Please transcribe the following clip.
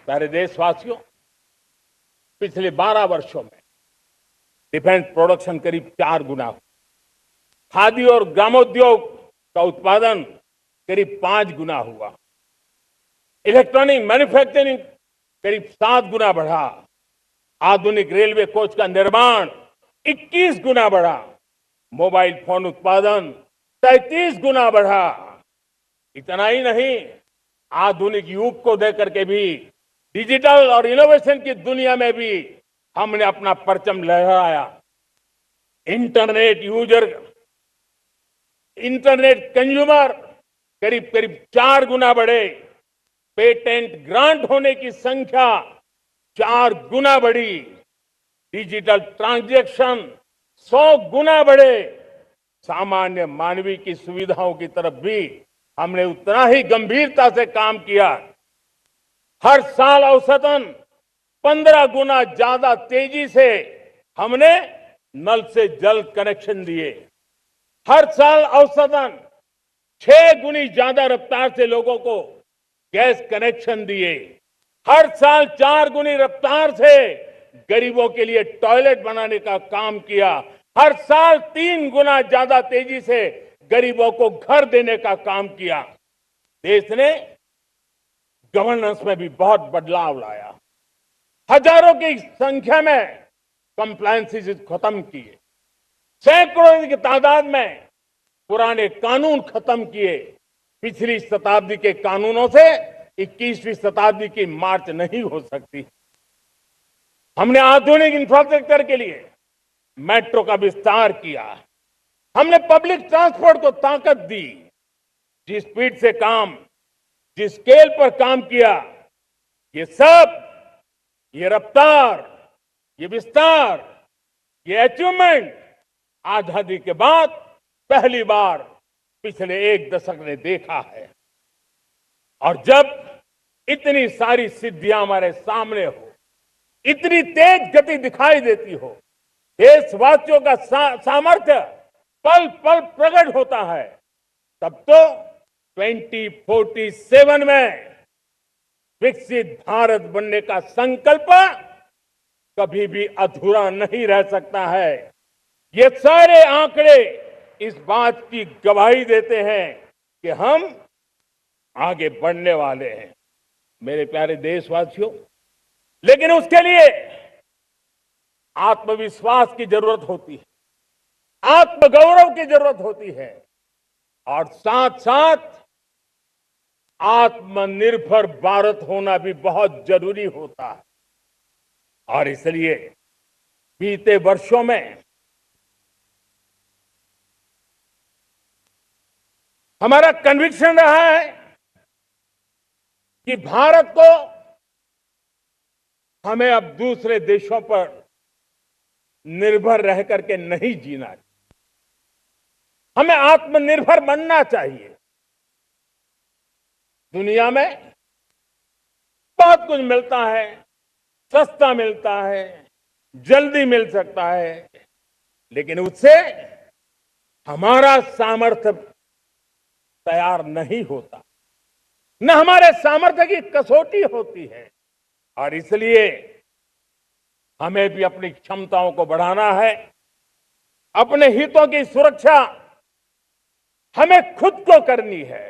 प्यारे देशवासियों, पिछले 12 वर्षों में डिफेंस प्रोडक्शन करीब 4 गुना हुआ। खादी और ग्रामोद्योग का उत्पादन करीब 5 गुना हुआ। इलेक्ट्रॉनिक मैन्युफैक्चरिंग करीब 7 गुना बढ़ा। आधुनिक रेलवे कोच का निर्माण 21 गुना बढ़ा। मोबाइल फोन उत्पादन 33 गुना बढ़ा। इतना ही नहीं, आधुनिक युग को देकर के भी डिजिटल और इनोवेशन की दुनिया में भी हमने अपना परचम लहराया। इंटरनेट कंज्यूमर करीब करीब 4 गुना बढ़े। पेटेंट ग्रांट होने की संख्या 4 गुना बढ़ी। डिजिटल ट्रांजैक्शन 100 गुना बढ़े। सामान्य मानवीय की सुविधाओं की तरफ भी हमने उतना ही गंभीरता से काम किया। हर साल औसतन 15 गुना ज्यादा तेजी से हमने नल से जल कनेक्शन दिए। हर साल औसतन 6 गुनी ज्यादा रफ्तार से लोगों को गैस कनेक्शन दिए। हर साल 4 गुनी रफ्तार से गरीबों के लिए टॉयलेट बनाने का काम किया। हर साल 3 गुना ज्यादा तेजी से गरीबों को घर देने का काम किया। देश ने गवर्नेंस में भी बहुत बदलाव लाया। हजारों की संख्या में कंप्लायंसेस खत्म किए। सैकड़ों की तादाद में पुराने कानून खत्म किए। पिछली शताब्दी के कानूनों से 21वीं शताब्दी की मार्च नहीं हो सकती। हमने आधुनिक इंफ्रास्ट्रक्चर के लिए मेट्रो का विस्तार किया। हमने पब्लिक ट्रांसपोर्ट को ताकत दी। जिस स्पीड से काम, जिस स्केल पर काम किया, ये सब, ये रफ्तार, ये विस्तार, ये अचीवमेंट आजादी के बाद पहली बार पिछले 1 दशक ने देखा है। और जब इतनी सारी सिद्धियां हमारे सामने हो, इतनी तेज गति दिखाई देती हो, देशवासियों का सामर्थ्य पल पल प्रकट होता है, तब तो 2047 में विकसित भारत बनने का संकल्प कभी भी अधूरा नहीं रह सकता है। ये सारे आंकड़े इस बात की गवाही देते हैं कि हम आगे बढ़ने वाले हैं। मेरे प्यारे देशवासियों, लेकिन उसके लिए आत्मविश्वास की जरूरत होती है, आत्मगौरव की जरूरत होती है, और साथ साथ आत्मनिर्भर भारत होना भी बहुत जरूरी होता है। और इसलिए बीते वर्षों में हमारा कन्विक्शन रहा है कि भारत को हमें अब दूसरे देशों पर निर्भर रह करके नहीं जीना चाहिए। हमें आत्मनिर्भर बनना चाहिए। दुनिया में बहुत कुछ मिलता है, सस्ता मिलता है, जल्दी मिल सकता है, लेकिन उससे हमारा सामर्थ्य तैयार नहीं होता, न हमारे सामर्थ्य की कसौटी होती है। और इसलिए हमें भी अपनी क्षमताओं को बढ़ाना है। अपने हितों की सुरक्षा हमें खुद को करनी है।